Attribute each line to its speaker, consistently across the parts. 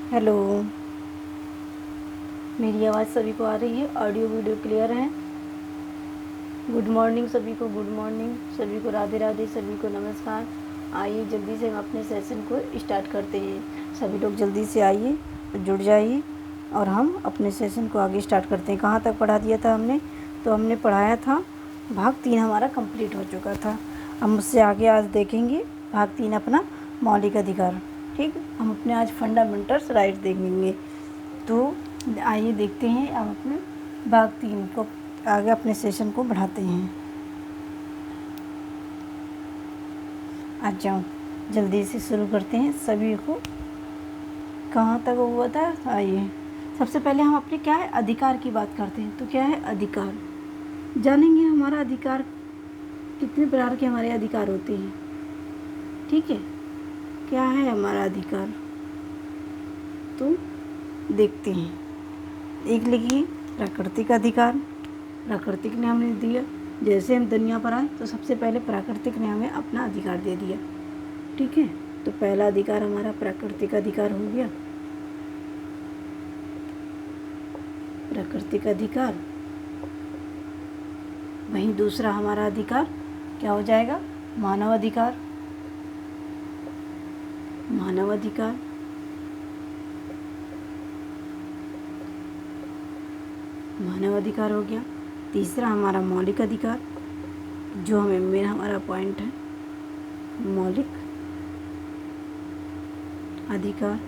Speaker 1: Hello, मेरी आवाज़ सभी को आ रही है? ऑडियो वीडियो क्लियर है? गुड मॉर्निंग सभी को, गुड मॉर्निंग सभी को, राधे राधे सभी को, नमस्कार। आइए जल्दी से हम अपने सेशन को स्टार्ट करते हैं। सभी लोग जल्दी से आइए, जुड़ जाइए और हम अपने सेशन को आगे स्टार्ट करते हैं। कहाँ तक पढ़ा दिया था हमने? तो हमने पढ़ाया था भाग 3 हमारा कंप्लीट हो चुका था। हम उससे आगे आज देखेंगे भाग 3 अपना मौलिक अधिकार। ठीक, हम अपने आज फंडामेंटल्स राइट देखेंगे। तो आइए देखते हैं हम अपने भाग 3 को आगे अपने सेशन को बढ़ाते हैं। आ जाओ जल्दी से शुरू करते हैं। सभी को कहाँ तक हुआ था? आइए सबसे पहले हम अपने क्या है अधिकार की बात करते हैं। तो क्या है अधिकार, जानेंगे हमारा अधिकार, कितने प्रकार के हमारे अधिकार होते हैं। ठीक है, क्या है हमारा अधिकार तो देखते हैं। एक लिखिए प्राकृतिक अधिकार। प्राकृतिक ने हमने दिया, जैसे हम दुनिया पर आए तो सबसे पहले प्राकृतिक ने हमें अपना अधिकार दे दिया। ठीक है, तो पहला अधिकार हमारा प्राकृतिक अधिकार हो गया, प्राकृतिक अधिकार। वहीं दूसरा हमारा अधिकार क्या हो जाएगा? मानव अधिकार। मानव अधिकार, मानव अधिकार हो गया। तीसरा हमारा मौलिक अधिकार, जो हमें मेन हमारा पॉइंट है, मौलिक अधिकार।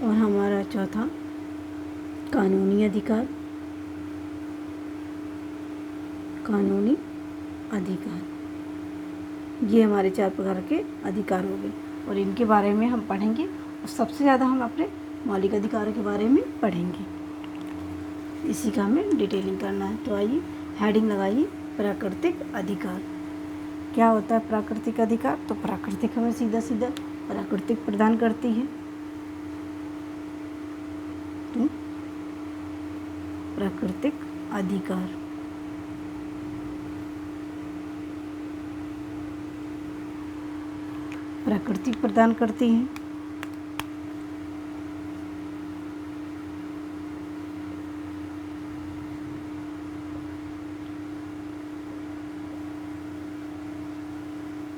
Speaker 1: और हमारा चौथा कानूनी अधिकार। कानूनी अधिकार, ये हमारे 4 प्रकार के अधिकार हो गए और इनके बारे में हम पढ़ेंगे और सबसे ज़्यादा हम अपने मौलिक अधिकारों के बारे में पढ़ेंगे। इसी का हमें डिटेलिंग करना है। तो आइए हेडिंग लगाइए प्राकृतिक अधिकार। क्या होता है प्राकृतिक अधिकार? तो प्राकृतिक हमें सीधा सीधा प्राकृतिक प्रदान करती है। तो प्राकृतिक अधिकार, प्रकृति प्रदान करती है।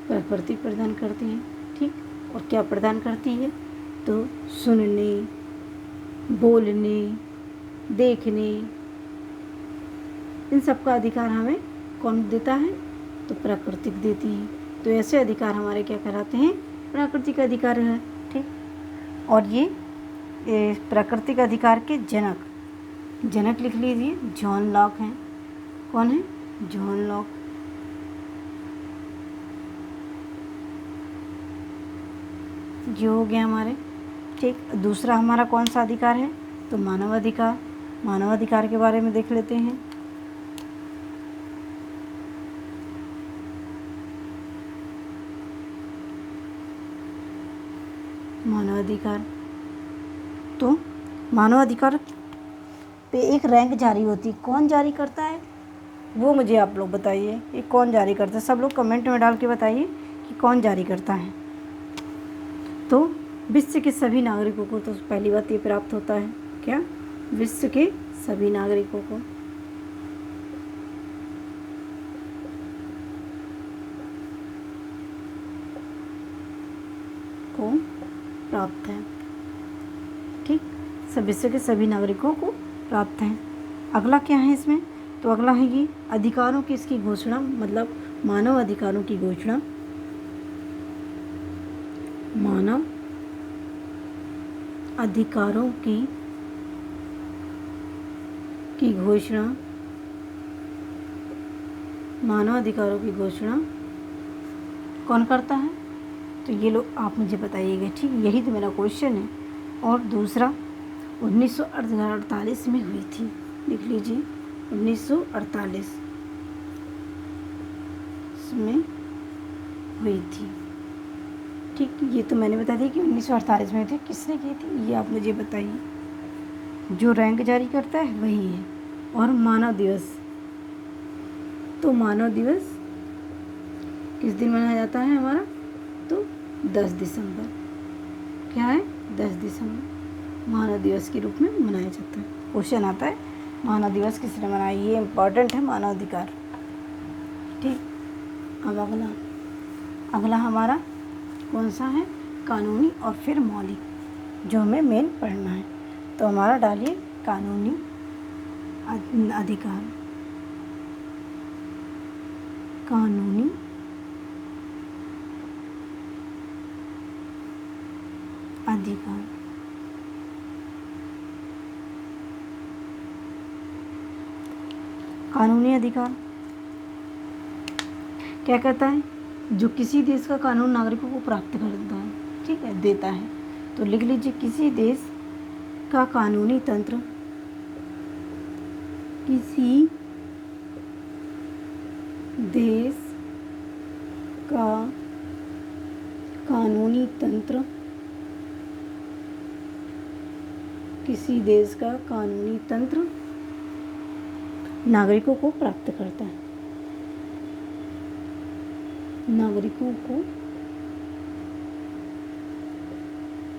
Speaker 1: प्रकृति प्रदान करती है। ठीक, और क्या प्रदान करती है? तो सुनने, बोलने, देखने, इन सब का अधिकार हमें कौन देता है? तो प्राकृतिक देती है। तो ऐसे अधिकार हमारे क्या कहलाते हैं? प्राकृतिक अधिकार है। ठीक, और ये प्राकृतिक अधिकार के जनक लिख लीजिए, जॉन लॉक हैं। कौन है? John Locke. जो हो गया हमारे। ठीक, दूसरा हमारा कौन सा अधिकार है? तो मानव अधिकार। मानव अधिकार के बारे में देख लेते हैं। मानव अधिकार, तो मानव अधिकार पे एक रैंक जारी होती है। कौन जारी करता है वो मुझे आप लोग बताइए। ये कौन जारी करता है? सब लोग कमेंट में डाल के बताइए कि कौन जारी करता है। तो विश्व के सभी नागरिकों को, तो पहली बात ये प्राप्त होता है क्या? विश्व के सभी नागरिकों को प्राप्त है। ठीक, सब विश्व के सभी नागरिकों को प्राप्त है। अगला क्या है इसमें? तो अगला है ये अधिकारों की इसकी घोषणा, मतलब मानव अधिकारों की घोषणा। मानव अधिकारों की घोषणा, मानव अधिकारों की घोषणा कौन करता है? तो ये लोग आप मुझे बताइएगा। ठीक, यही तो मेरा क्वेश्चन है। और दूसरा 1948 में हुई थी, लिख लीजिए 1948 में हुई थी। ठीक, ये तो मैंने बता दिया कि 1948 में हुई थी। किसने की थी ये आप मुझे बताइए। जो रैंक जारी करता है वही है। और मानव दिवस, तो मानव दिवस किस दिन मनाया जाता है हमारा? तो 10 दिसंबर। क्या है? 10 दिसंबर मानव दिवस के रूप में मनाया जाता है। क्वेश्चन आता है मानव दिवस किसने मनाया? ये इम्पॉर्टेंट है, मानव अधिकार। ठीक, अब अगला हमारा कौन सा है? कानूनी और फिर मौलिक, जो हमें मेन पढ़ना है। तो हमारा डालिए कानूनी अधिकार। कानूनी अधिकार। कानूनी अधिकार क्या कहता है? जो किसी देश का कानून नागरिकों को प्राप्त करता है, ठीक है, देता है। तो लिख लीजिए किसी देश का कानूनी तंत्र, किसी देश का कानूनी तंत्र, किसी देश का कानूनी तंत्र नागरिकों को प्राप्त करता है, नागरिकों को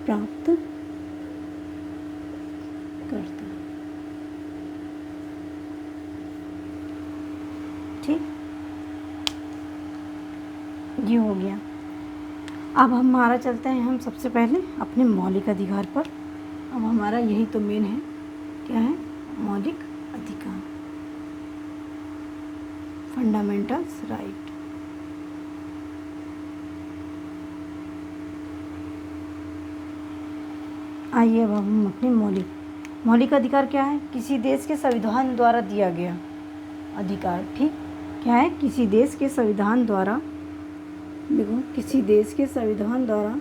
Speaker 1: प्राप्त करता है। ठीक, ये हो गया। अब हमारा चलते हैं हम सबसे पहले अपने मौलिक अधिकार पर। अब हमारा यही तो मेन है, क्या है? मौलिक अधिकार, फंडामेंटल्स राइट। आइए अब हम अपने मौलिक अधिकार क्या है? किसी देश के संविधान द्वारा दिया गया अधिकार। ठीक, क्या है? किसी देश के संविधान द्वारा, देखो, किसी देश के संविधान द्वारा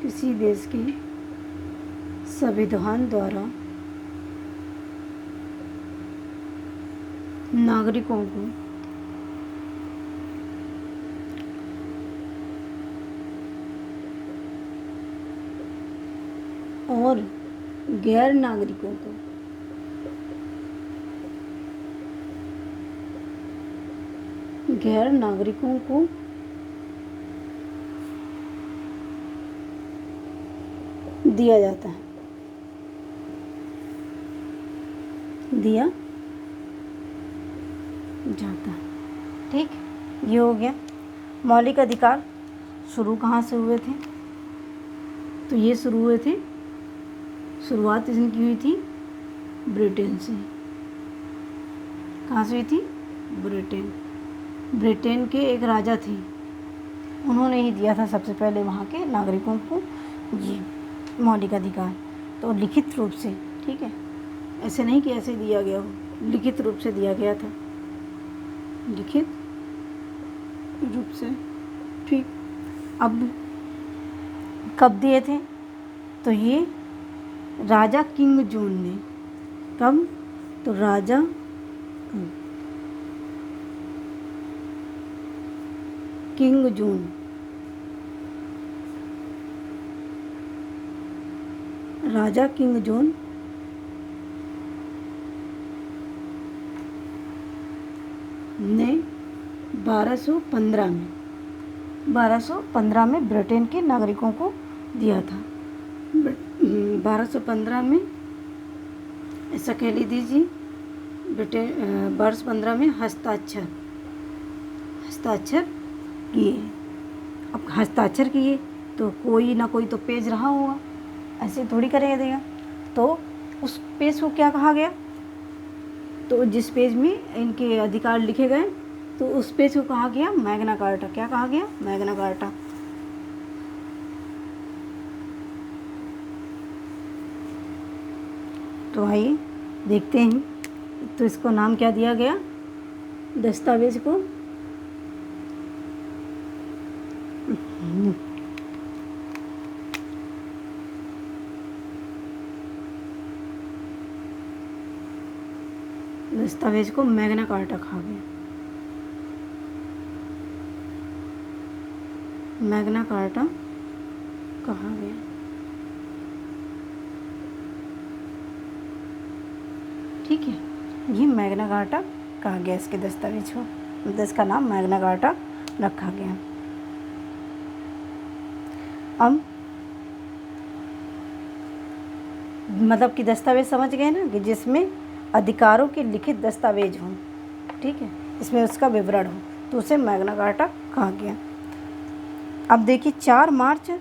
Speaker 1: किसी देश के संविधान द्वारा नागरिकों को और गैर नागरिकों को दिया जाता है, दिया जाता है। ठीक, ये हो गया मौलिक अधिकार। शुरू कहाँ से हुए थे? तो ये शुरू हुए थे, शुरुआत इनकी हुई थी ब्रिटेन से। कहाँ से हुई थी? ब्रिटेन के एक राजा थे, उन्होंने ही दिया था सबसे पहले वहाँ के नागरिकों को ये मौलिक अधिकार। तो लिखित रूप से, ठीक है, ऐसे नहीं कि ऐसे दिया गया हो, लिखित रूप से दिया गया था, लिखित रूप से। ठीक, अब कब दिए थे? तो ये राजा किंग जून ने। कब? तो राजा किंग जून, राजा किंग जून ने 1215 में ब्रिटेन के नागरिकों को दिया था। 1215 में, ऐसा कह लीजिए, ब्रिटेन 1215 में हस्ताक्षर किए। अब हस्ताक्षर किए तो कोई ना कोई तो पेज रहा होगा, ऐसे थोड़ी करेगा देगा। तो उस पेज को क्या कहा गया? तो जिस पेज में इनके अधिकार लिखे गए, तो उस पेज को कहा गया मैग्ना कार्टा। क्या कहा गया? Magna carta. तो आइए देखते हैं, तो इसको नाम क्या दिया गया दस्तावेज को? दस्तावेज को मैग्ना कार्टा कहा गया। मैग्ना कार्टा कहा गया। ठीक है, ये मैग्ना कार्टा कहा गया इसके दस्तावेज को, मतलब इसका नाम मैग्ना कार्टा रखा गया। अब मतलब कि दस्तावेज समझ गए ना, कि जिसमें अधिकारों के लिखित दस्तावेज हों, ठीक है, इसमें उसका विवरण हो, तो उसे मैग्ना कार्टा कहा गया। अब देखिए 4 मार्च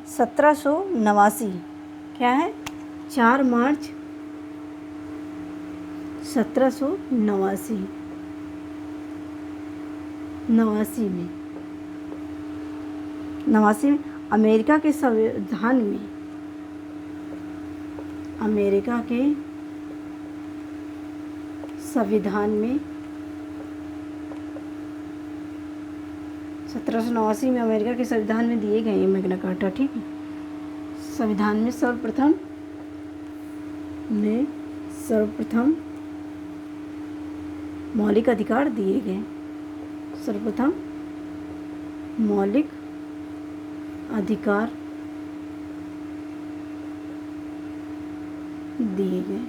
Speaker 1: 1789, क्या है, 4 मार्च 1789 में अमेरिका के संविधान में, अमेरिका के संविधान में 1789 में अमेरिका के संविधान में दिए गए हैं मैग्ना कार्टा, ठीक है। संविधान में सर्वप्रथम मौलिक अधिकार दिए गए, सर्वप्रथम मौलिक अधिकार दिए गए।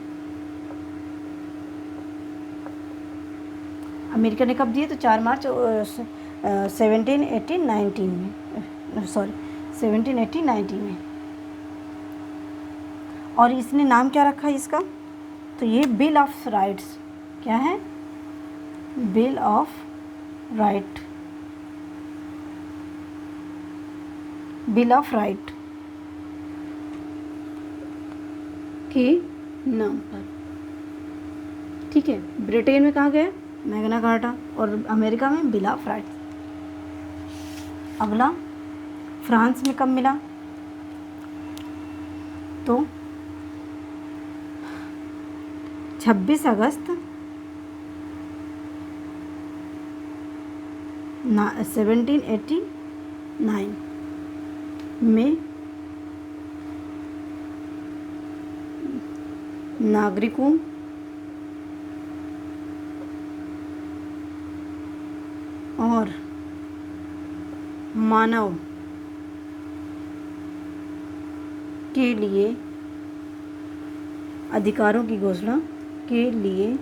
Speaker 1: अमेरिका ने कब दिए, तो 4 मार्च 1780-19 में, 1780-19 में। और इसने नाम क्या रखा है इसका, तो ये बिल ऑफ राइट्स, क्या है, bill of right, bill of right के नाम पर, ठीक है। ब्रिटेन में कहाँ गया, मैग्ना कार्टा, और अमेरिका में बिल ऑफ राइट्स। अगला फ्रांस में कब मिला, तो 26 अगस्त 1789 में नागरिकों और मानव के लिए अधिकारों की घोषणा के लिए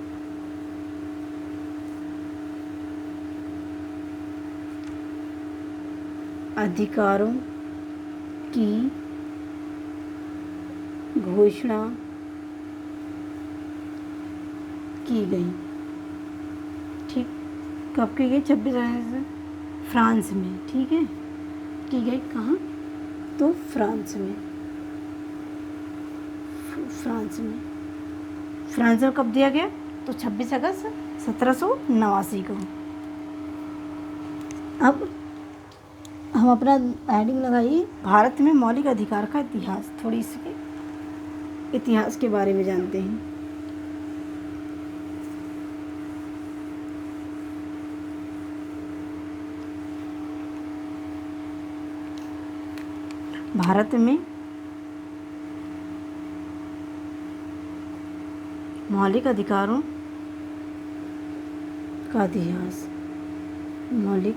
Speaker 1: अधिकारों की घोषणा की गई, ठीक। कब की गई, 26 अगस्त फ्रांस में, ठीक है, की गई कहाँ, तो फ्रांस में, फ्रांस में कब दिया गया, तो 26 अगस्त 1789 को। अब हम अपना हेडिंग लगाइए, भारत में मौलिक अधिकार का इतिहास, थोड़ी इसके इतिहास के बारे में जानते हैं। भारत में मौलिक अधिकारों का इतिहास, मौलिक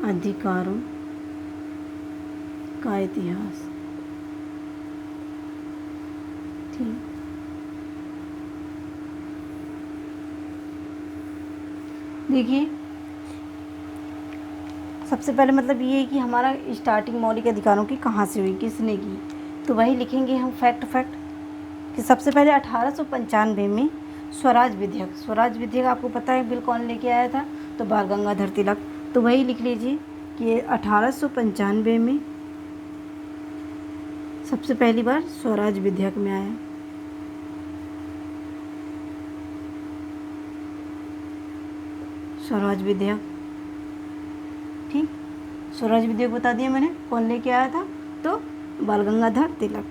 Speaker 1: अधिकारों का इतिहास, ठीक। देखिए सबसे पहले मतलब ये है कि हमारा स्टार्टिंग मौलिक अधिकारों की कहाँ से हुई, किसने की, तो वही लिखेंगे हम फैक्ट कि सबसे पहले 1895 में स्वराज विधेयक आपको पता है बिल कौन लेके आया था, तो बाल गंगाधर तिलक। तो वही लिख लीजिए कि 1895 में सबसे पहली बार स्वराज विधेयक में आया। स्वराज विधेयक, ठीक। स्वराज विधेयक बता दिया मैंने, कौन लेके आया था, तो बाल गंगाधर तिलक।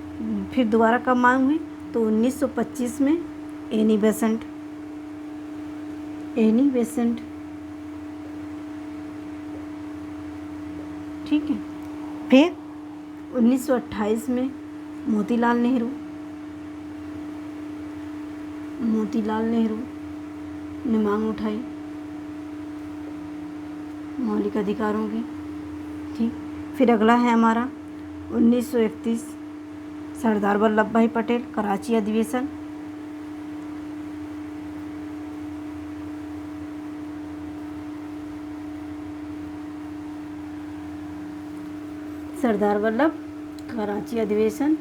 Speaker 1: फिर दोबारा कब मांग हुई, तो 1925 में एनी बेसेंट, ठीक है। फिर 1928 में मोतीलाल नेहरू ने मांग उठाई मौलिक अधिकारों की, ठीक। फिर अगला है हमारा 1931 सरदार वल्लभ भाई पटेल, कराची अधिवेशन। सरदार वल्लभ, कराची अधिवेशन।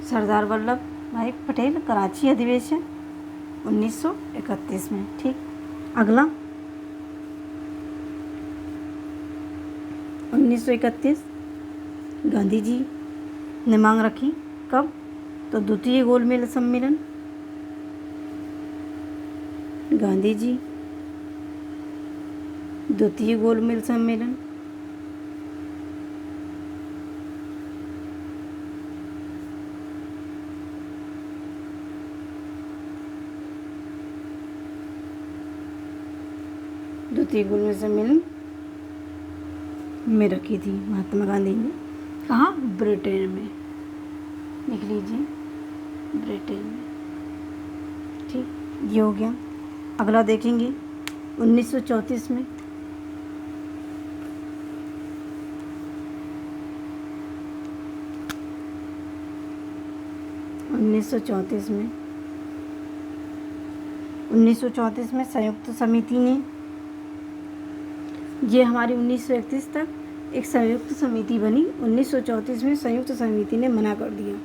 Speaker 1: सरदार वल्लभ भाई पटेल, कराची अधिवेशन 1931 में। ठीक, अगला 1931 गांधी जी ने मांग रखी। कब? तो द्वितीय गोलमेज सम्मेलन। गांधी जी द्वितीय गोलमेज सम्मेलन। द्वितीय गोलमेज सम्मेलन में रखी थी महात्मा गांधी ने। कहाँ? ब्रिटेन में। लिख लीजिए, ब्रिटेन में। ठीक, ये हो गया। अगला देखेंगे 1934 में। उन्नीस सौ चौंतीस में संयुक्त समिति ने, ये हमारी 1931 तक एक संयुक्त समिति बनी। 1934 में संयुक्त समिति ने मना कर दिया।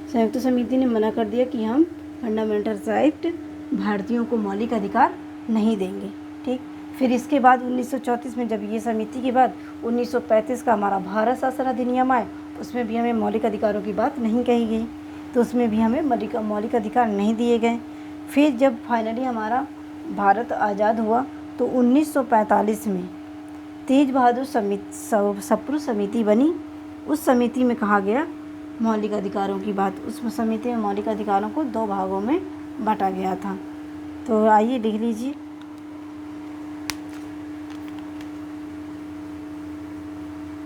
Speaker 1: संयुक्त समिति ने मना कर दिया कि हम फंडामेंटल राइट, भारतीयों को मौलिक अधिकार नहीं देंगे। ठीक, फिर इसके बाद 1934 में जब ये समिति के बाद 1935 का हमारा भारत शासन अधिनियम आए, उसमें भी हमें मौलिक अधिकारों की बात नहीं कही गई, तो उसमें भी हमें मौलिक अधिकार नहीं दिए गए। फिर जब फाइनली हमारा भारत आज़ाद हुआ तो 1945 में तेज बहादुर सप्रू समिति बनी। उस समिति में कहा गया मौलिक अधिकारों की बात। उस समिति में मौलिक अधिकारों को 2 भागों में बांटा गया था। तो आइए लिख लीजिए,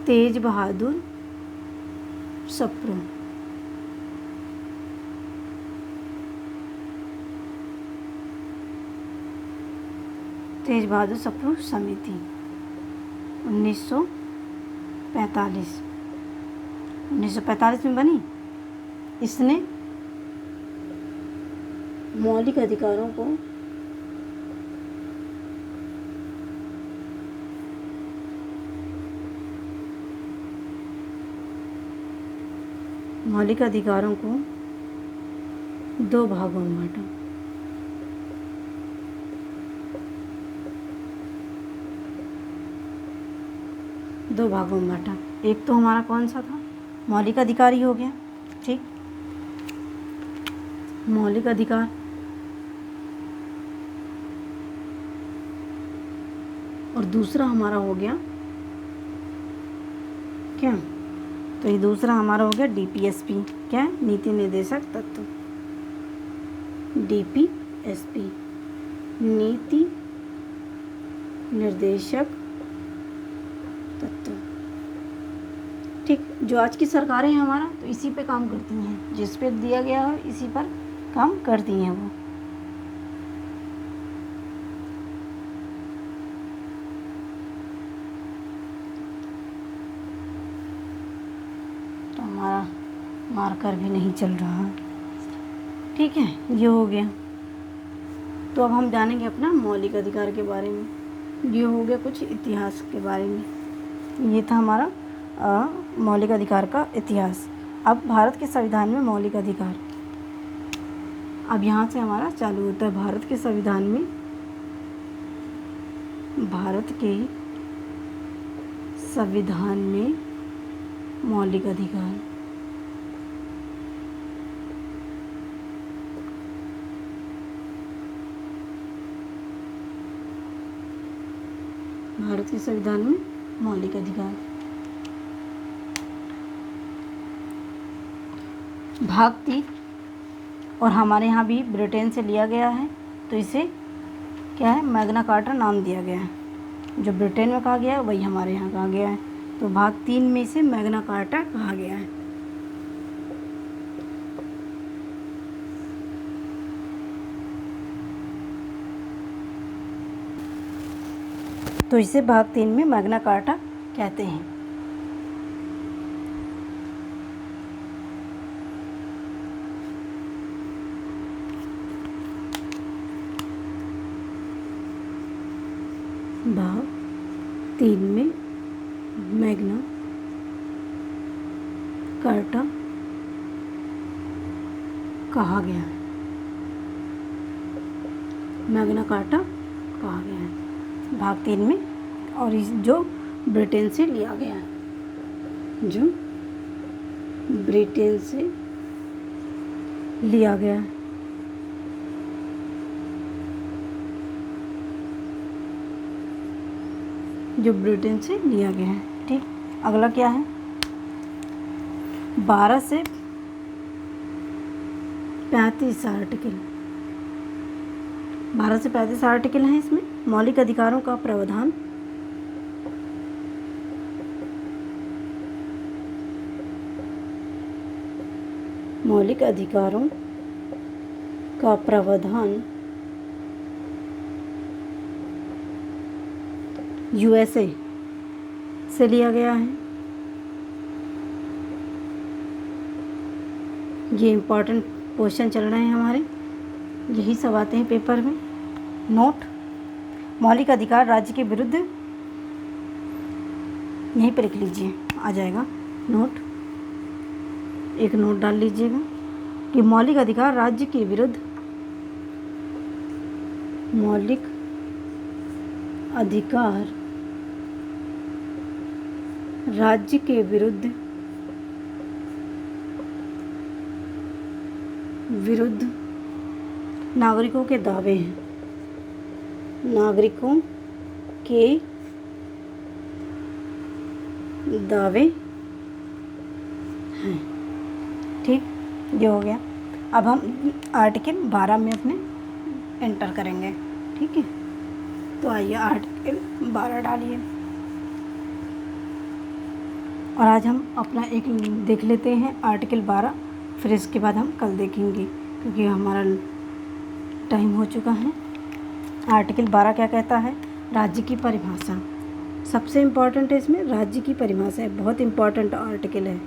Speaker 1: तेज बहादुर सप्रू। तेज बहादुर सप्रू समिति 1945 में बनी। इसने मौलिक अधिकारों को मौलिक अधिकारों को 2 भागों में बांटा। एक तो हमारा कौन सा था? मौलिक अधिकार ही हो गया। ठीक, मौलिक अधिकार। और दूसरा हमारा हो गया क्या? तो ये दूसरा हमारा हो गया DPSP। क्या? नीति निर्देशक तत्व। DPSP, नीति निर्देशक तत्व। ठीक, जो आज की सरकारें हैं हमारा, तो इसी पे काम करती हैं। जिस पे दिया गया है इसी पर काम करती हैं वो। तो हमारा मार्कर भी नहीं चल रहा। ठीक है, ये हो गया। तो अब हम जानेंगे अपना मौलिक अधिकार के बारे में। ये हो गया कुछ इतिहास के बारे में। ये था हमारा मौलिक अधिकार का इतिहास। अब भारत के संविधान में मौलिक अधिकार। अब यहाँ से हमारा चालू होता है भारत के संविधान में मौलिक अधिकार। भारत के संविधान में मौलिक अधिकार। भाग 3, और हमारे यहाँ भी ब्रिटेन से लिया गया है, तो इसे क्या है? मैग्ना कार्टा नाम दिया गया है। जो ब्रिटेन में कहा गया है वही हमारे यहाँ कहा गया है। तो भाग 3 में से मैग्ना कार्टा कहा गया है। तो इसे भाग 3 में मैग्ना कार्टा कहते हैं। भाग 3 में मैग्ना कार्टा कहा गया है। मैग्ना कार्टा कहा गया है भाग 3 में, और इस जो ब्रिटेन से लिया गया है, जो ब्रिटेन से लिया गया है। जो ब्रिटेन से लिया गया है। ठीक, अगला क्या है? 12 से 35 आर्टिकल। 12 से 35 आर्टिकल हैं इसमें। मौलिक अधिकारों का प्रावधान, मौलिक अधिकारों का प्रावधान यूएसए से लिया गया है। ये इम्पोर्टेंट क्वेश्चन चल रहे हैं हमारे, यही सब आते हैं पेपर में। नोट, मौलिक अधिकार राज्य के विरुद्ध, यहीं पर लिख लीजिए, आ जाएगा नोट, एक नोट डाल लीजिएगा कि मौलिक अधिकार राज्य के विरुद्ध, मौलिक अधिकार राज्य के विरुद्ध नागरिकों के दावे हैं। नागरिकों के दावे हैं। ठीक, ये हो गया। अब हम आर्टिकल 12 में अपने एंटर करेंगे। ठीक है, तो आइए आर्टिकल 12 डालिए। और आज हम अपना एक देख लेते हैं आर्टिकल 12, फिर इसके बाद हम कल देखेंगे क्योंकि हमारा टाइम हो चुका है। आर्टिकल 12 क्या कहता है? राज्य की परिभाषा। सबसे इम्पॉर्टेंट है इसमें राज्य की परिभाषा है, बहुत इम्पॉर्टेंट आर्टिकल है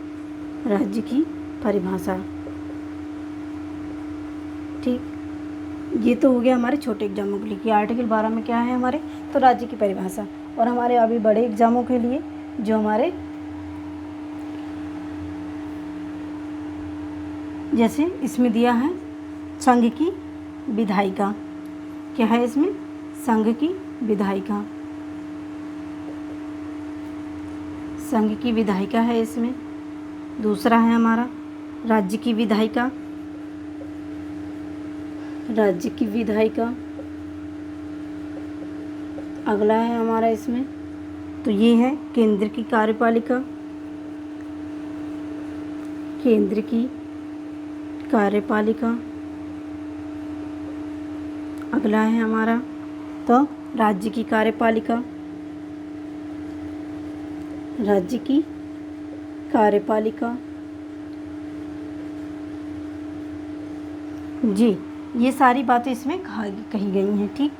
Speaker 1: राज्य की परिभाषा। ठीक, ये तो हो गया हमारे छोटे एग्जामों के लिए कि आर्टिकल 12 में क्या है हमारे, तो राज्य की परिभाषा। और हमारे अभी बड़े एग्जामों के लिए जो हमारे जैसे इसमें दिया है संघ की विधायिका। क्या है इसमें? संघ की विधायिका, संघ की विधायिका है इसमें। दूसरा है हमारा राज्य की विधायिका, राज्य की विधायिका। अगला है हमारा इसमें, तो ये है केंद्र की कार्यपालिका, केंद्र की कार्यपालिका। अगला है हमारा तो राज्य की कार्यपालिका, राज्य की कार्यपालिका। जी, ये सारी बातें इसमें कही गई हैं। ठीक,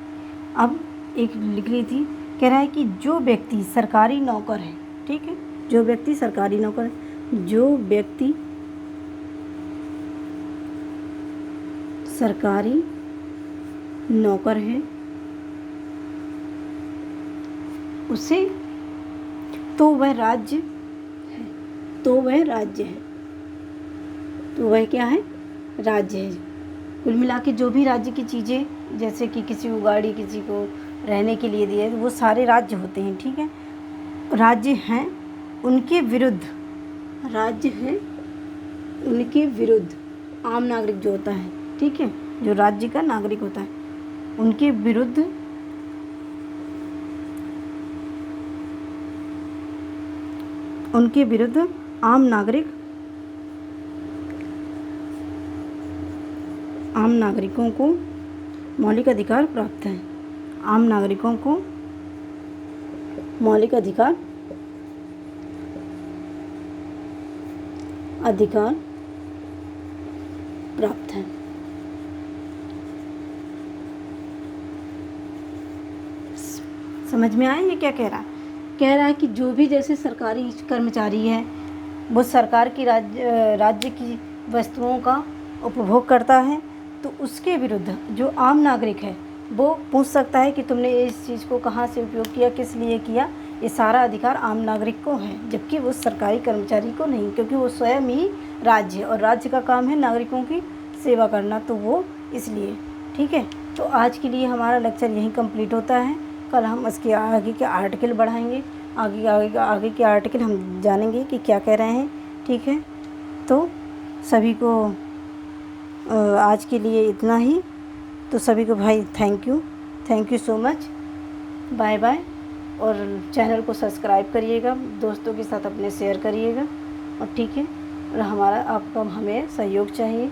Speaker 1: अब एक लिख ली थी, कह रहा है कि जो व्यक्ति सरकारी नौकर है, ठीक है, जो व्यक्ति सरकारी नौकर है, जो व्यक्ति सरकारी नौकर है उसे तो वह राज्य है, तो वह राज्य है, तो वह क्या है? राज्य है। कुल मिला के जो भी राज्य की चीज़ें, जैसे कि किसी को गाड़ी, किसी को रहने के लिए दिए, वो सारे राज्य होते हैं। ठीक है, राज्य हैं उनके विरुद्ध, राज्य हैं उनके विरुद्ध आम नागरिक जो होता है, ठीक है, जो राज्य का नागरिक होता है, उनके विरुद्ध आम नागरिकों को मौलिक अधिकार प्राप्त है। आम नागरिकों को मौलिक अधिकार प्राप्त हैं। समझ में आया ये क्या कह रहा है? कह रहा है कि जो भी जैसे सरकारी कर्मचारी है वो सरकार की राज्य की वस्तुओं का उपभोग करता है, तो उसके विरुद्ध जो आम नागरिक है वो पूछ सकता है कि तुमने इस चीज़ को कहाँ से उपयोग किया, किस लिए किया। ये सारा अधिकार आम नागरिक को है, जबकि वो सरकारी कर्मचारी को नहीं, क्योंकि वो स्वयं ही राज्य है और राज्य का काम है नागरिकों की सेवा करना, तो वो इसलिए। ठीक है, तो आज के लिए हमारा लेक्चर यहीं कंप्लीट होता है। कल हम इसके आगे के आर्टिकल बढ़ाएंगे, आगे के आर्टिकल हम जानेंगे कि क्या कह रहे हैं। ठीक है, तो सभी को आज के लिए इतना ही। तो सभी को भाई thank you so much, bye bye. और चैनल को सब्सक्राइब करिएगा, दोस्तों के साथ अपने शेयर करिएगा। और ठीक है, और आपका हमें सहयोग चाहिए।